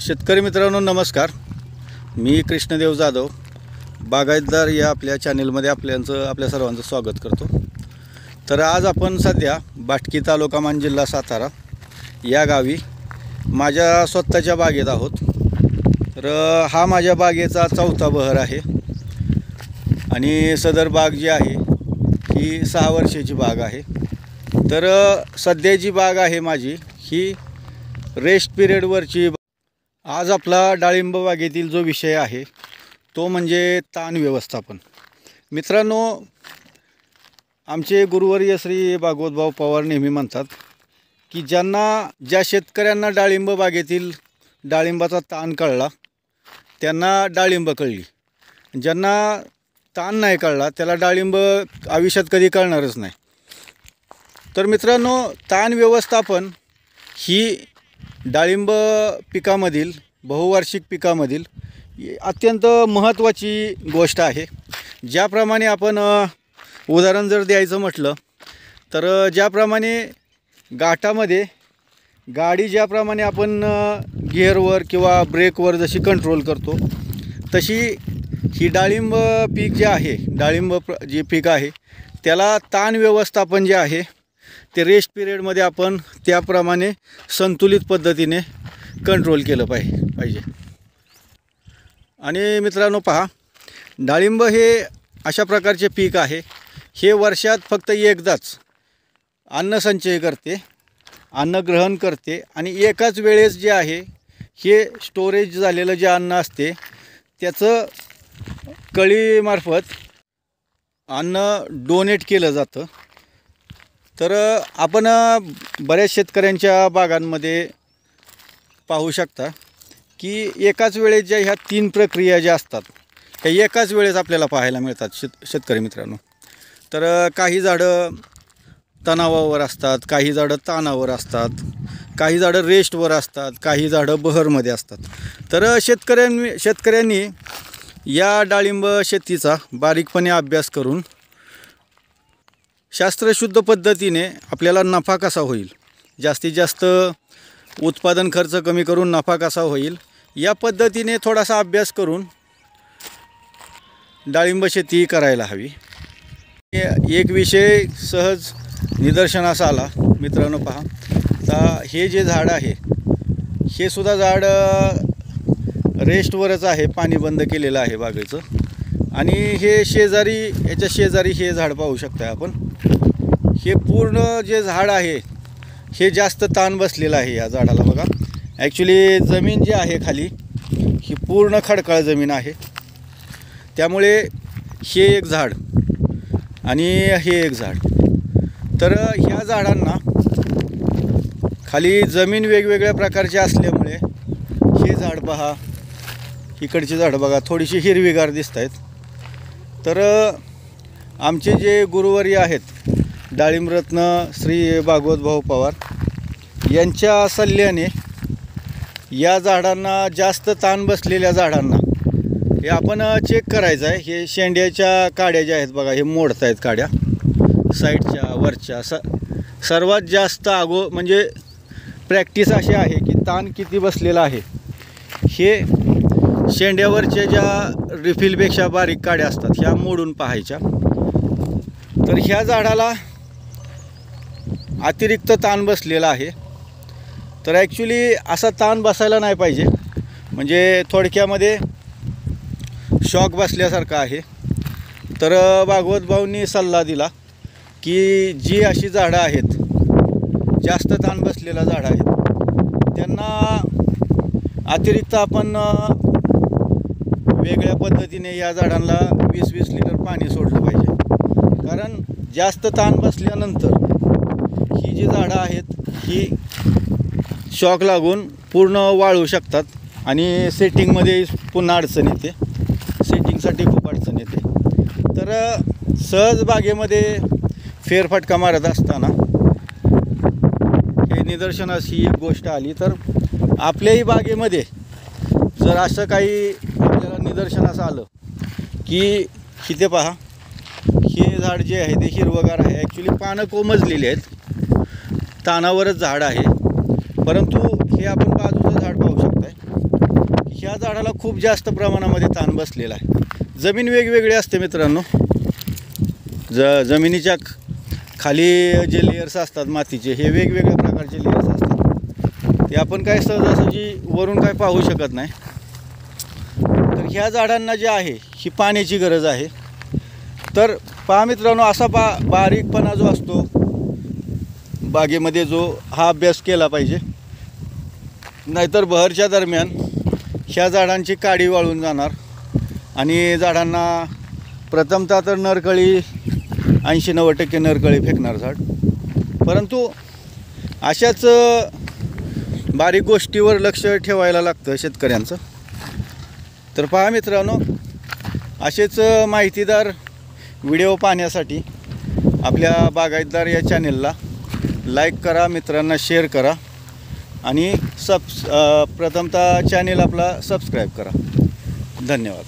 शेतकरी मित्रांनो नमस्कार. मी कृष्णदेव जाधव बागायतदार या आपल्या चॅनलमध्ये आपल्या सर्वांचं स्वागत करतो. तर आज आपण सध्या बाटकी तालुका मान जिल्हा सातारा या गावी माझ्या स्वतःच्या बागेत आहोत. तर हा माझ्या बागेचा चौथा बहर आहे आणि सदर बाग जी आहे ही 6 वर्षाची बाग आहे. तर सध्याची बाग आहे माझी ही रेस्ट पिरियडवरची. आज आपला डाळिंब बागेतील जो विषय आहे तो म्हणजे ताण व्यवस्थापन. मित्रांनो, आमचे गुरुवर्य श्री भागवतभाऊ पवार नेहमी म्हणतात की ज्या शेतकऱ्यांना डाळिंब बागेतील डाळिंबाचा ताण कळला त्यांना डाळिंब कळली, ज्यांना ताण नाही कळला त्याला डाळिंब आयुष्यात कधी कळणारच नाही. तर मित्रांनो, ताण व्यवस्थापन ही डाळिंब पिकामधील बहुवार्षिक पिकामधील अत्यंत महत्त्वाची गोष्ट आहे. ज्याप्रमाणे आपण उदाहरण जर द्यायचं म्हटलं तर ज्याप्रमाणे घाटामध्ये गाडी ज्याप्रमाणे आपण गिअरवर किंवा ब्रेकवर जशी कंट्रोल करतो तशी ही डाळिंब पीक जे आहे, डाळिंब जे पीक आहे त्याला ताण व्यवस्थापन जे आहे ते रेस्ट पिरियडमध्ये आपण त्याप्रमाणे संतुलित पद्धतीने कंट्रोल केलं पाहिजे. आणि मित्रांनो पहा, डाळिंब हे अशा प्रकारचे पीक आहे, हे वर्षात फक्त एकदाच अन्नसंचय करते, अन्न ग्रहण करते आणि एकाच वेळेस जे आहे हे स्टोरेज झालेलं जे अन्न असते त्याचं कळीमार्फत अन्न डोनेट केलं जातं. तर आपण बऱ्याच शेतकऱ्यांच्या बागांमध्ये पाहू शकता की एकाच वेळेस ज्या ह्या 3 प्रक्रिया ज्या असतात त्या एकाच वेळेस आपल्याला पाहायला मिळतात शेतकरी मित्रांनो. तर काही झाडं तणावावर असतात, काही झाडं ताणावर असतात, काही झाडं रेस्टवर असतात, काही झाडं बहरमध्ये असतात. तर शेतकऱ्यांनी या डाळिंब शेतीचा बारीकपणे अभ्यास करून शास्त्रशुद्ध पद्धतीने आपल्याला नफा कसा होईल, जास्तीत जास्त उत्पादन खर्च कमी करून नफा कसा होईल या पद्धतीने थोडासा अभ्यास करून डाळिंब शेती करायला हवी. एक विषय सहज निदर्शनास आला मित्रांनो. पहा, तर हे जे झाड आहे हे सुद्धा झाड रेस्टवरच आहे, पाणी बंद केलेलं आहे बागेचं. आणि हे याच्या शेजारी हे झाड पाहू शकता आपण. हे पूर्ण जे झाड आहे हे जास्त ताण बसलेलं आहे या झाडाला. बघा, ॲक्च्युली जमीन जी आहे खाली ही पूर्ण खडकाळ जमीन आहे. त्यामुळे हे एक झाड आणि हे एक झाड, तर ह्या झाडांना खाली जमीन वेगवेगळ्या प्रकारची असल्यामुळे हे झाड पहा, इकडची झाडं बघा थोडीशी हिरवीगार दिसत आहेत. तर आमचे जे गुरुवर्य आहेत डाळिंबरत्न श्री भागवतभाऊ पवार यांच्या सल्ल्याने या झाडांना, जास्त ताण बसलेल्या झाडांना हे आपण चेक करायचं आहे. हे शेंड्याच्या काड्या ज्या आहेत बघा, हे मोडत आहेत काड्या साईडच्या वरच्या. सर्वात जास्त म्हणजे प्रॅक्टिस अशी आहे की ताण किती बसलेला आहे हे शेंड्यावरच्या ज्या रिफिलपेक्षा बारीक काड्या असतात ह्या मोडून पाहायच्या. तर ह्या झाडाला अतिरिक्त ताण बसलेला आहे. तर ॲक्च्युली असा ताण बसायला नाही पाहिजे, म्हणजे थोडक्यामध्ये शॉक बसल्यासारखं आहे. तर भागवतभाऊंनी सल्ला दिला की जी अशी झाडं आहेत, जास्त ताण बसलेला झाडं आहेत, त्यांना अतिरिक्त आपण वेगळ्या पद्धतीने या झाडांना 20-20 लिटर पाणी सोडलं पाहिजे. कारण जास्त ताण बसल्यानंतर ही जी झाडं आहेत ही शॉक लागून पूर्ण वाळू शकतात आणि सेटिंगमध्ये पुन्हा अडचण येते, सेटिंगसाठी खूप अडचण येते. तर सहज बागेमध्ये फेरफटका मारत असताना हे निदर्शनास ही एक गोष्ट आली. तर आपल्याही बागेमध्ये जर असं काही आपल्याला निदर्शनास आलं की इथे पहा, हे झाड जे आहे ते हिरवगार आहे, ॲक्च्युली पानं कोमजलेली आहेत, तानावरच झाड आहे, परंतु हे आपण बाजूचं झाड पाहू शकताय ह्या झाडाला खूप जास्त प्रमाणामध्ये ताण बसलेला आहे. जमीन वेगवेगळी असते मित्रांनो. जमिनीच्या खाली जे लेयर्स असतात मातीचे, हे वेगवेगळ्या प्रकारचे लेयर्स असतात. ते आपण काय सहजासहजी वरून काय पाहू शकत नाही. तर ह्या झाडांना जे आहे ही पाण्याची गरज आहे. तर पहा मित्रांनो, असा बारीकपणा जो असतो बागेमध्ये, जो हा अभ्यास केला पाहिजे. नाहीतर बहरच्या दरम्यान ह्या झाडांची काडी वाळून जाणार आणि झाडांना प्रथमतः तर नरकळी 80-90% नरकळी फेकणार झाड. परंतु अशाच बारीक गोष्टीवर लक्ष ठेवायला लागतं शेतकऱ्यांचं. तर पहा मित्रांनो, असेच माहितीदार व्हिडिओ पाहण्यासाठी आपल्या बागायतदार या चॅनेलला लाईक करा, मित्रांना शेअर करा आणि प्रथमतः चॅनेल आपला सबस्क्राईब करा. धन्यवाद.